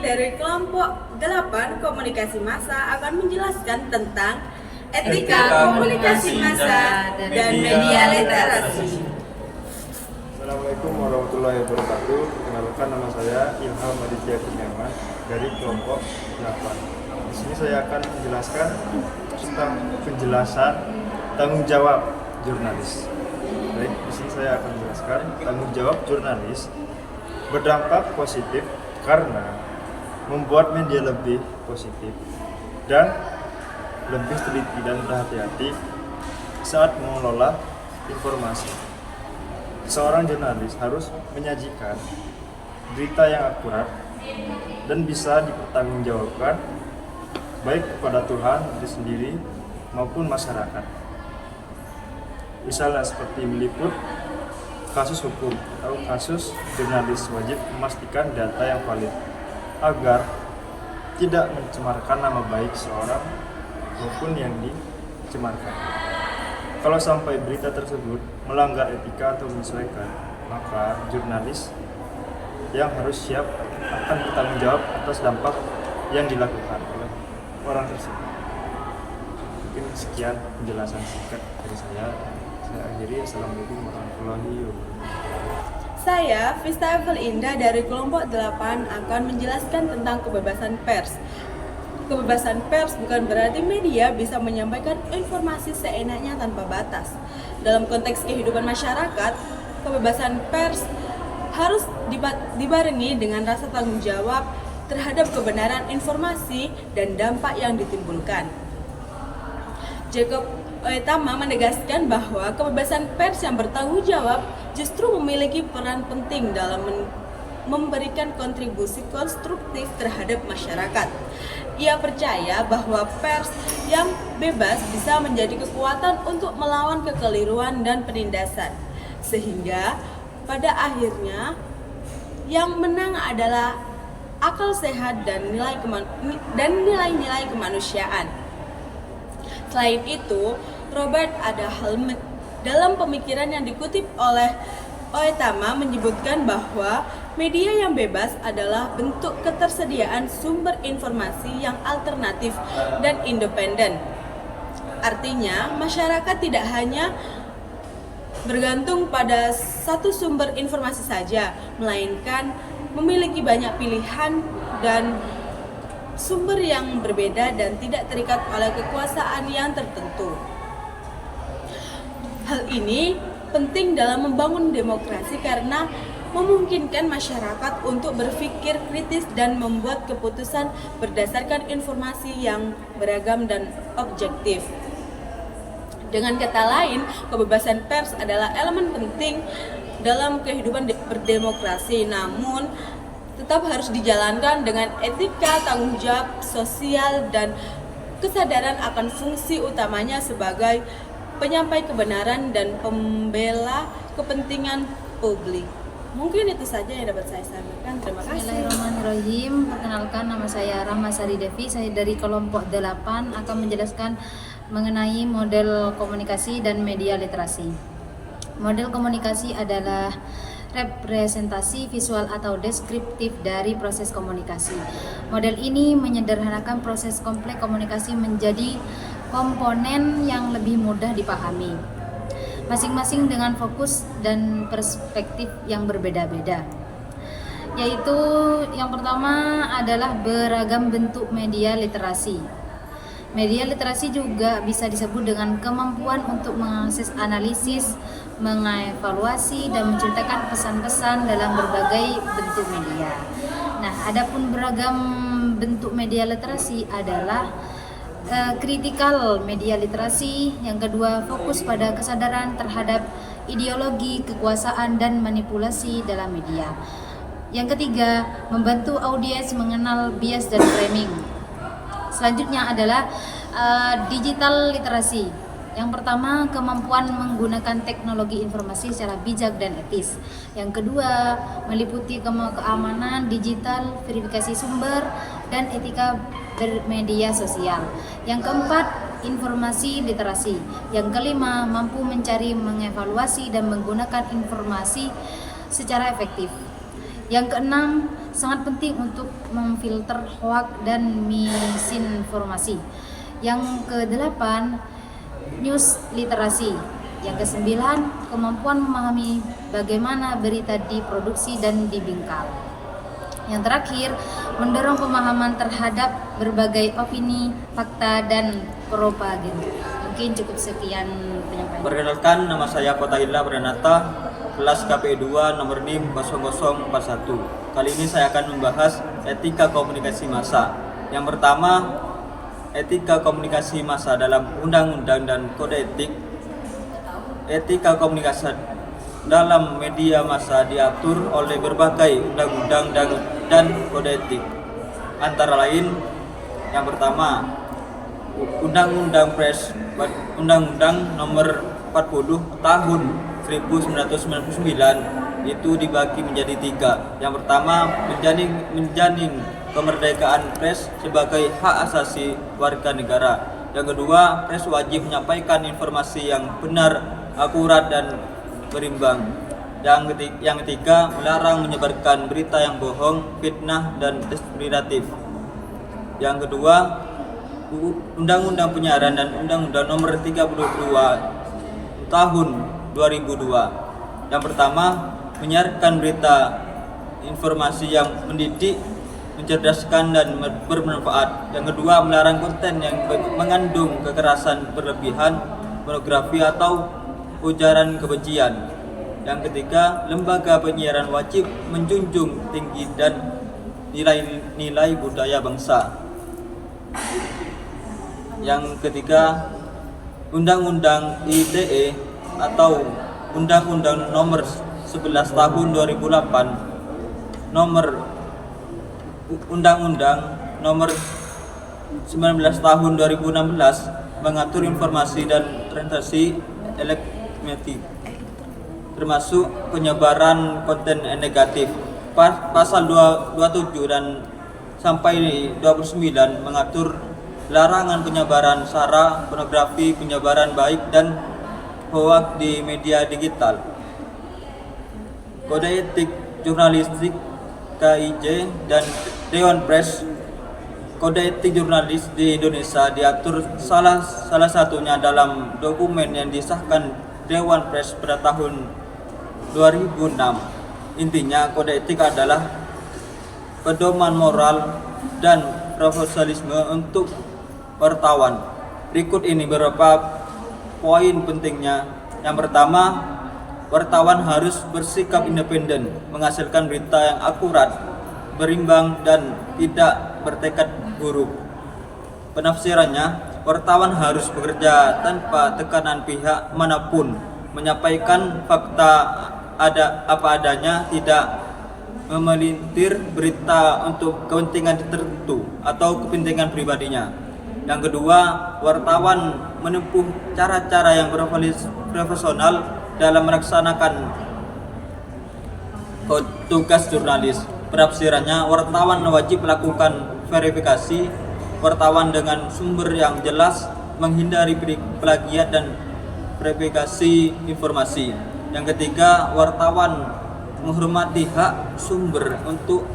dari kelompok 8 komunikasi massa akan menjelaskan tentang etika komunikasi massa dan media literasi. Assalamualaikum warahmatullahi wabarakatuh. Perkenalkan, nama saya Ilham Aditya Kurniawan dari kelompok 8. Di sini saya akan menjelaskan tentang penjelasan tanggung jawab jurnalis. Baik, di sini saya akan menjelaskan tanggung jawab jurnalis berdampak positif karena membuat media lebih positif dan lebih teliti dan berhati-hati saat mengelola informasi. Seorang jurnalis harus menyajikan berita yang akurat dan bisa dipertanggungjawabkan baik kepada Tuhan diri sendiri maupun masyarakat. Misalnya seperti meliput kasus hukum atau kasus, jurnalis wajib memastikan data yang valid agar tidak mencemarkan nama baik seorang maupun yang dicemarkan. Kalau sampai berita tersebut melanggar etika atau menyesuaikan, maka jurnalis yang harus siap akan bertanggung jawab atas dampak yang dilakukan oleh orang tersebut. Mungkin sekian penjelasan singkat dari saya. Saya akhiri. Assalamualaikum warahmatullahi wabarakatuh. Saya, Vista Evelinda dari kelompok 8 akan menjelaskan tentang kebebasan pers. Kebebasan pers bukan berarti media bisa menyampaikan informasi seenaknya tanpa batas. Dalam konteks kehidupan masyarakat, kebebasan pers harus dibarengi dengan rasa tanggung jawab terhadap kebenaran informasi dan dampak yang ditimbulkan. Jacob Oetama menegaskan bahwa kebebasan pers yang bertanggung jawab justru memiliki peran penting dalam memberikan kontribusi konstruktif terhadap masyarakat. Ia percaya bahwa pers yang bebas bisa menjadi kekuatan untuk melawan kekeliruan dan penindasan, sehingga pada akhirnya yang menang adalah akal sehat dan nilai-nilai kemanusiaan. Selain itu, Robert Adahl dalam pemikiran yang dikutip oleh Oetama menyebutkan bahwa media yang bebas adalah bentuk ketersediaan sumber informasi yang alternatif dan independen. Artinya, masyarakat tidak hanya bergantung pada satu sumber informasi saja, melainkan memiliki banyak pilihan dan sumber yang berbeda dan tidak terikat oleh kekuasaan yang tertentu. Hal ini penting dalam membangun demokrasi karena memungkinkan masyarakat untuk berpikir kritis dan membuat keputusan berdasarkan informasi yang beragam dan objektif. Dengan kata lain, kebebasan pers adalah elemen penting dalam kehidupan berdemokrasi, namun tetap harus dijalankan dengan etika, tanggung jawab sosial, dan kesadaran akan fungsi utamanya sebagai penyampai kebenaran dan pembela kepentingan publik. Mungkin itu saja yang dapat saya sampaikan. Terima kasih. Bismillahirrahmanirrahim. Perkenalkan, nama saya Rahma Sari Devi. Saya dari kelompok 8 akan menjelaskan mengenai model komunikasi dan media literasi. Model komunikasi adalah representasi visual atau deskriptif dari proses komunikasi. Model ini menyederhanakan proses kompleks komunikasi menjadi komponen yang lebih mudah dipahami, masing-masing dengan fokus dan perspektif yang berbeda-beda. Yaitu yang pertama adalah beragam bentuk media literasi. Media literasi juga bisa disebut dengan kemampuan untuk mengakses, analisis, mengevaluasi, dan menceritakan pesan-pesan dalam berbagai bentuk media. Nah, adapun beragam bentuk media literasi adalah kritikal media literasi. Yang kedua, fokus pada kesadaran terhadap ideologi, kekuasaan, dan manipulasi dalam media. Yang ketiga, membantu audiens mengenal bias dan framing. Selanjutnya adalah digital literasi. Yang pertama, kemampuan menggunakan teknologi informasi secara bijak dan etis. Yang kedua, meliputi keamanan digital, verifikasi sumber, dan etika bermedia sosial. Yang keempat, informasi literasi. Yang kelima, mampu mencari, mengevaluasi, dan menggunakan informasi secara efektif. Yang keenam, sangat penting untuk memfilter hoak dan misinformasi. Yang kedelapan, news literasi. Yang kesembilan, kemampuan memahami bagaimana berita diproduksi dan dibingkai. Yang terakhir, mendorong pemahaman terhadap berbagai opini, fakta, dan propaganda. Mungkin cukup sekian penyampaian. Perkenalkan, nama saya Fatahillah Pranata, kelas KPI 2 nomor NIM 0041. Kali ini saya akan membahas etika komunikasi massa. Yang pertama, etika komunikasi massa dalam undang-undang dan kode etik. Etika komunikasi dalam media massa diatur oleh berbagai undang-undang dan kode etik. Antara lain, yang pertama, Undang-Undang Pers, Undang-Undang Nomor 40 Tahun 1999 itu dibagi menjadi 3. Yang pertama, menjamin kemerdekaan pers sebagai hak asasi warga negara. Yang kedua, pers wajib menyampaikan informasi yang benar, akurat, dan berimbang. Yang ketiga, melarang menyebarkan berita yang bohong, fitnah, dan diskriminatif. Yang kedua, Undang-Undang Penyiaran dan Undang-Undang Nomor 32 Tahun 2002. Yang pertama, menyiarkan berita informasi yang mendidik, mencerdaskan, dan bermanfaat. Yang kedua, melarang konten yang mengandung kekerasan berlebihan, pornografi, atau ujaran kebencian. Yang ketiga, lembaga penyiaran wajib menjunjung tinggi dan nilai-nilai budaya bangsa. Yang ketiga, Undang-Undang ITE atau Undang-Undang Nomor 11 Tahun 2008, Undang-Undang Nomor 19 Tahun 2016 mengatur informasi dan transaksi elektronik, termasuk penyebaran konten negatif. Pasal 27 dan sampai 29 mengatur larangan penyebaran sara, pornografi, penyebaran baik, dan hoak di media digital. Kode etik jurnalistik KIJ dan Dewan Pers. Kode etik jurnalis di Indonesia diatur salah satunya dalam dokumen yang disahkan Dewan Pers pada tahun 2006. Intinya, kode etik adalah pedoman moral dan profesionalisme untuk wartawan. Berikut ini beberapa poin pentingnya. Yang pertama, wartawan harus bersikap independen, menghasilkan berita yang akurat, berimbang, dan tidak bertekad buruk. Penafsirannya, wartawan harus bekerja tanpa tekanan pihak manapun, menyampaikan fakta apa adanya, tidak memelintir berita untuk kepentingan tertentu atau kepentingan pribadinya. Yang kedua, wartawan menempuh cara-cara yang profesional dalam melaksanakan tugas jurnalis. Penafsirannya, wartawan wajib melakukan verifikasi wartawan dengan sumber yang jelas, menghindari plagiat dan verifikasi informasi. Yang ketiga, wartawan menghormati hak sumber untuk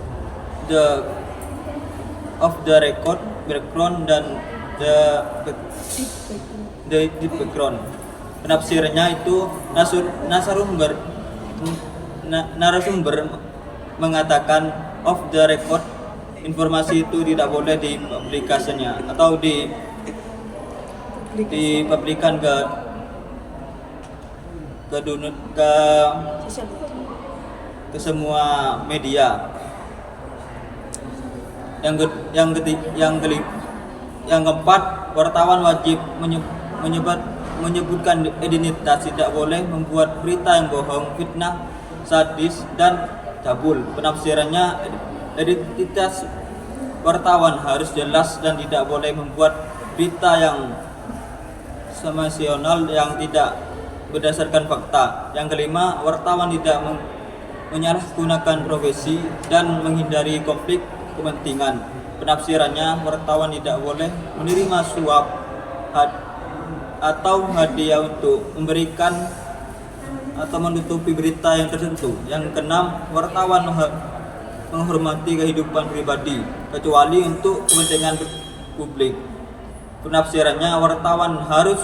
off the record, background, dan the background. Penafsirannya itu narasumber mengatakan off the record, informasi itu tidak boleh dipublikasinya atau dipublikan ke semua media. Yang keempat, wartawan wajib menyebutkan identitas, tidak boleh membuat berita yang bohong, fitnah, sadis, dan cabul. Penafsirannya, identitas wartawan harus jelas dan tidak boleh membuat berita yang sensasional yang tidak berdasarkan fakta. Yang kelima, wartawan tidak menyalahgunakan profesi dan menghindari konflik kepentingan. Penafsirannya, wartawan tidak boleh menerima suap atau hadiah untuk memberikan atau menutupi berita yang tertentu. Yang keenam, wartawan menghormati kehidupan pribadi, kecuali untuk kepentingan publik. Penafsirannya, wartawan harus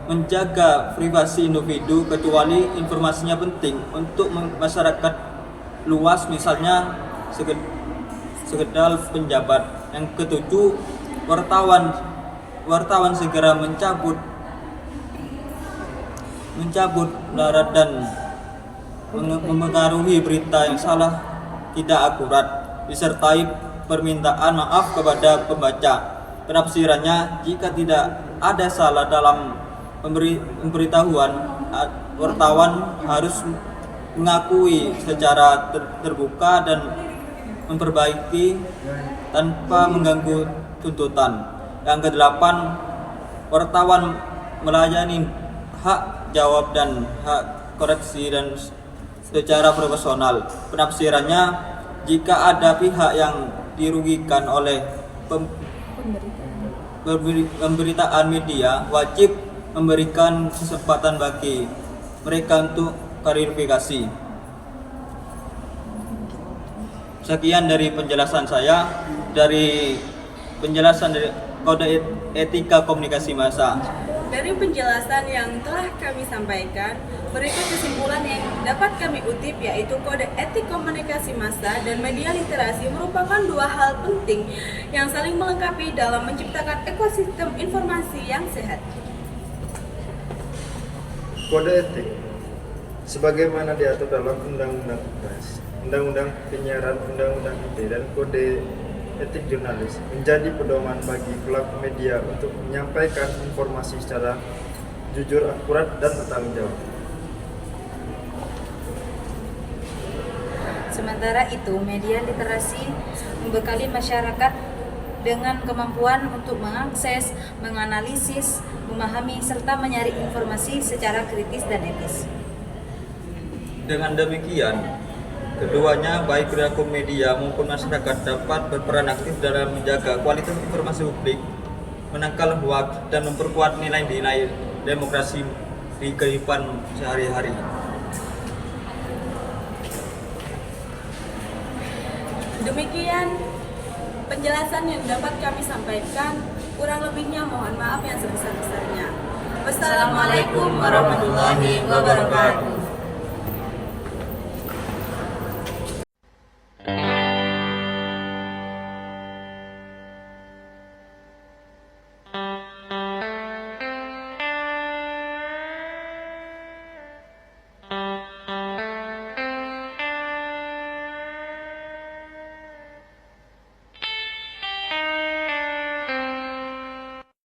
menjaga privasi individu kecuali informasinya penting untuk masyarakat luas, misalnya sekedar penjabat. Yang ketujuh, wartawan segera mencabut darat dan memengaruhi berita yang salah, tidak akurat, disertai permintaan maaf kepada pembaca. Penafsirannya, jika tidak ada salah dalam pemberitahuan, wartawan harus mengakui secara terbuka dan memperbaiki tanpa mengganggu tuntutan. Yang kedelapan, wartawan melayani hak jawab dan hak koreksi dan secara profesional. Penafsirannya, jika ada pihak yang dirugikan oleh pemberitaan media, wajib memberikan kesempatan bagi mereka untuk klarifikasi. Sekian dari penjelasan saya, dari penjelasan dari Kode Etika Komunikasi Massa. Dari penjelasan yang telah kami sampaikan, berikut kesimpulan yang dapat kami utip, yaitu kode etik komunikasi massa dan media literasi merupakan dua hal penting yang saling melengkapi dalam menciptakan ekosistem informasi yang sehat. Kode etik sebagaimana diatur dalam Undang-Undang Pers, Undang-Undang Penyiaran, Undang-Undang ITE, dan Kode Etik Jurnalis menjadi pedoman bagi pelaku media untuk menyampaikan informasi secara jujur, akurat, dan bertanggung jawab. Sementara itu, media literasi membekali masyarakat dengan kemampuan untuk mengakses, menganalisis, memahami, serta menyaring informasi secara kritis dan etis. Dengan demikian, keduanya, baik perilaku media maupun masyarakat, dapat berperan aktif dalam menjaga kualitas informasi publik, menangkal hoaks, dan memperkuat nilai-nilai demokrasi di kehidupan sehari-hari. Demikian penjelasan yang dapat kami sampaikan. Kurang lebihnya mohon maaf yang sebesar-besarnya. Wassalamualaikum warahmatullahi wabarakatuh.